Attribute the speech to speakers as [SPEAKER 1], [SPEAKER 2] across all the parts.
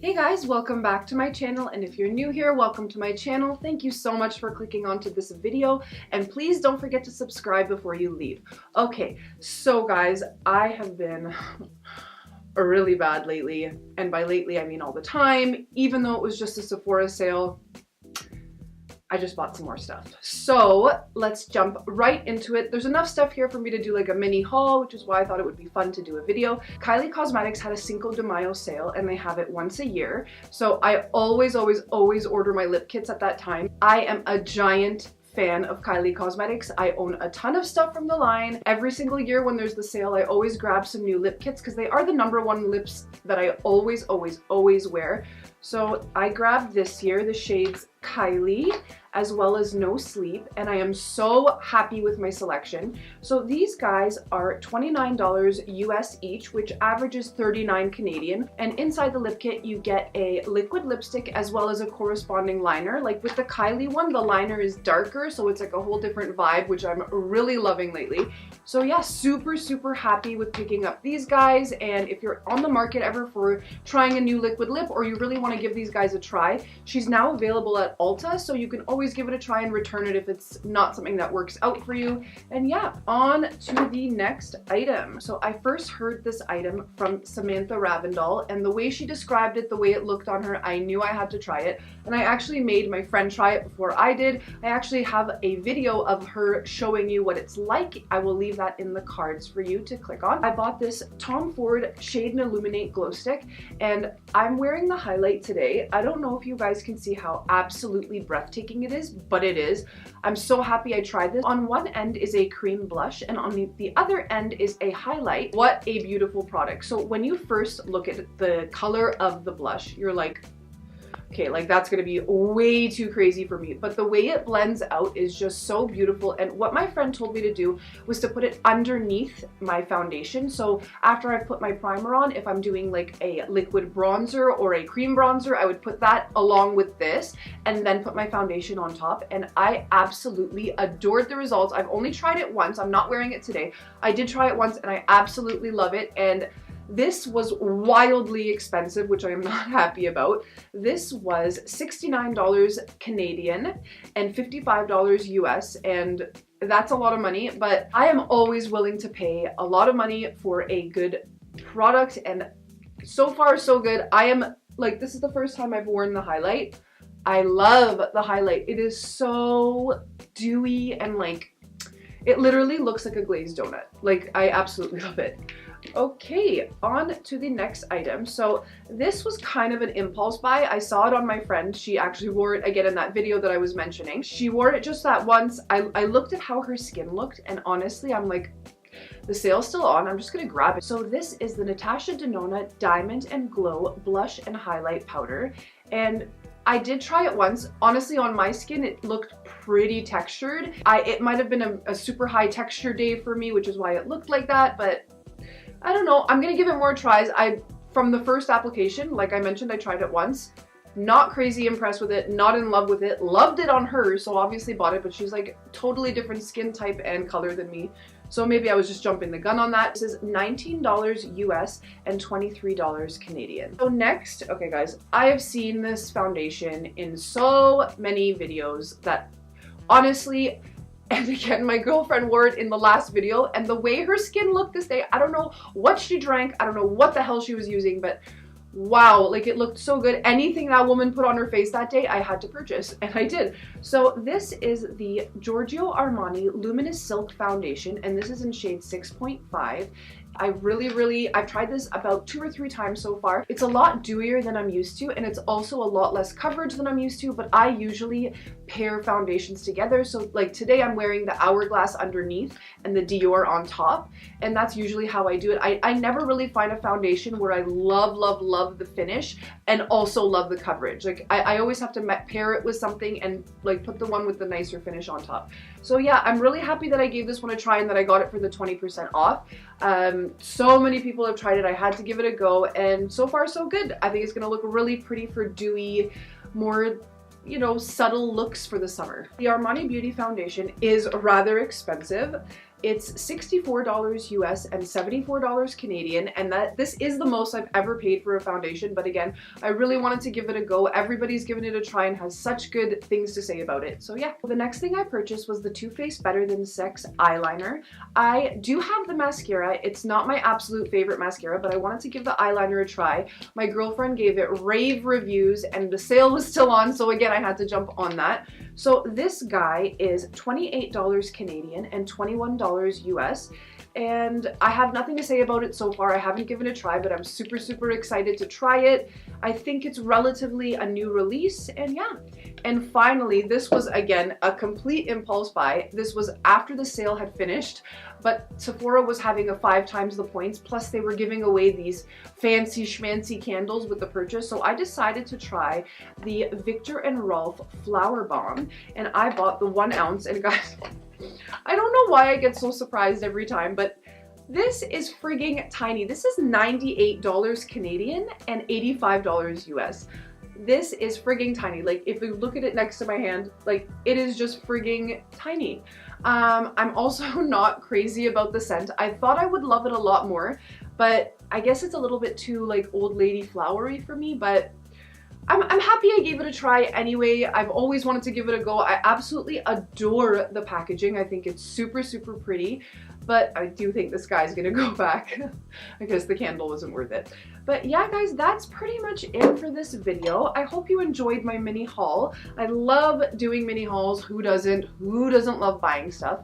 [SPEAKER 1] Hey guys, welcome back to my channel, and if you're new here, welcome to my channel. Thank you so much for clicking onto this video, and please don't forget to subscribe before you leave. Okay, so guys, I have been really bad lately, and by lately I mean all the time. Even though it was just a Sephora sale, I just bought some more stuff. So let's jump right into it. There's enough stuff here for me to do like a mini haul, which is why I thought it would be fun to do a video. Kylie Cosmetics had a Cinco de Mayo sale, and they have it once a year. So I always order my lip kits at that time. I am a giant fan of Kylie Cosmetics. I own a ton of stuff from the line. Every single year when there's the sale, I always grab some new lip kits because they are the #1 lips that I always wear. So I grabbed this year the shades Kylie as well as No Sleep, and I am so happy with my selection. So these guys are $29 US each, which averages 39 Canadian, and inside the lip kit you get a liquid lipstick as well as a corresponding liner. Like with the Kylie one, the liner is darker, so it's like a whole different vibe, which I'm really loving lately. So yeah, super happy with picking up these guys. And if you're on the market ever for trying a new liquid lip, or you really want to give these guys a try, she's now available at Ulta, so you can always give it a try and return it if it's not something that works out for you. And yeah, on to the next item. So I first heard this item from Samantha Ravindal, and the way she described it, the way it looked on her, I knew I had to try it. And I actually made my friend try it before I did. I actually have a video of her showing you what it's like. I will leave that in the cards for you to click on. I bought this Tom Ford Shade and Illuminate Glow Stick, and I'm wearing the highlight today. I don't know if you guys can see how absolutely breathtaking it is, but it is. I'm so happy I tried this. On one end is a cream blush, and on the other end is a highlight. What a beautiful product. So when you first look at the color of the blush, you're like, okay, like that's gonna be way too crazy for me. But the way it blends out is just so beautiful. And what my friend told me to do was to put it underneath my foundation. So after I've put my primer on, if I'm doing like a liquid bronzer or a cream bronzer, I would put that along with this and then put my foundation on top. And I absolutely adored the results. I've only tried it once. I'm not wearing it today. I did try it once and I absolutely love it. And this was wildly expensive, which I am not happy about. This was $69 Canadian and $55 US, and that's a lot of money, but I am always willing to pay a lot of money for a good product, and so far so good. I am like, this is the first time I've worn the highlight. I love the highlight. It is so dewy and like, it literally looks like a glazed donut. Like, I absolutely love it. Okay, on to the next item. So this was kind of an impulse buy. I saw it on my friend. She actually wore it again in that video that I was mentioning. She wore it just that once. I looked at how her skin looked, and honestly, I'm like, the sale's still on, I'm just gonna grab it. So this is the Natasha Nona Diamond and Glow Blush and Highlight Powder, and I did try it once. Honestly, on my skin, it looked pretty textured. It might have been a super high texture day for me, which is why it looked like that, but I don't know. I'm gonna give it more tries. From the first application, like I mentioned, I tried it once. Not crazy impressed with it, not in love with it. Loved it on her, so obviously bought it, but she's like totally different skin type and color than me. So maybe I was just jumping the gun on that. This is $19 US and $23 Canadian. So next, okay guys, I have seen this foundation in so many videos that honestly, and again, my girlfriend wore it in the last video, and the way her skin looked this day, I don't know what she drank, I don't know what the hell she was using, but wow, like it looked so good. Anything that woman put on her face that day, I had to purchase, and I did. So this is the Giorgio Armani Luminous Silk Foundation, and this is in shade 6.5. I've tried this about 2 or 3 times so far. It's a lot dewier than I'm used to, and it's also a lot less coverage than I'm used to, but I usually pair foundations together. So like today I'm wearing the Hourglass underneath and the Dior on top, and that's usually how I do it. I never really find a foundation where I love the finish and also love the coverage. Like I always have to pair it with something and like put the one with the nicer finish on top. So yeah, I'm really happy that I gave this one a try and that I got it for the 20% off. So many people have tried it. I had to give it a go, and so far so good. I think it's gonna look really pretty for dewy, more, you know, subtle looks for the summer. The Armani Beauty foundation is rather expensive. It's $64 US and $74 Canadian, and this is the most I've ever paid for a foundation, but again, I really wanted to give it a go. Everybody's given it a try and has such good things to say about it. So yeah. The next thing I purchased was the Too Faced Better Than Sex eyeliner. I do have the mascara. It's not my absolute favorite mascara, but I wanted to give the eyeliner a try. My girlfriend gave it rave reviews and the sale was still on, so again, I had to jump on that. So this guy is $28 Canadian and $21 US, and I have nothing to say about it so far. I haven't given it a try, but I'm super excited to try it. I think it's relatively a new release, and yeah. And finally, this was again a complete impulse buy. This was after the sale had finished, but Sephora was having a 5 times the points, plus they were giving away these fancy schmancy candles with the purchase. So I decided to try the Viktor Rolf Flower Bomb, and I bought the 1 ounce, and guys, I don't know why I get so surprised every time, but this is frigging tiny. This is $98 Canadian and $85 US. This is frigging tiny. Like, if you look at it next to my hand, like, it is just frigging tiny. I'm also not crazy about the scent. I thought I would love it a lot more, but I guess it's a little bit too like old lady flowery for me, but I'm happy I gave it a try anyway. I've always wanted to give it a go. I absolutely adore the packaging. I think it's super pretty, but I do think this guy's gonna go back because the candle wasn't worth it. But yeah, guys, that's pretty much it for this video. I hope you enjoyed my mini haul. I love doing mini hauls. Who doesn't? Who doesn't love buying stuff?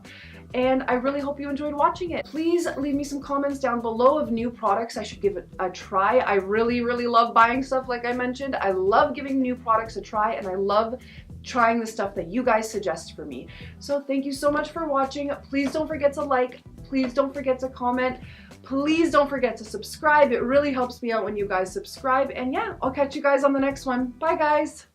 [SPEAKER 1] And I really hope you enjoyed watching it. Please leave me some comments down below of new products I should give it a try. I really love buying stuff, like I mentioned. I love giving new products a try, and I love trying the stuff that you guys suggest for me. So thank you so much for watching. Please don't forget to like. Please don't forget to comment. Please don't forget to subscribe. It really helps me out when you guys subscribe. And yeah, I'll catch you guys on the next one. Bye, guys.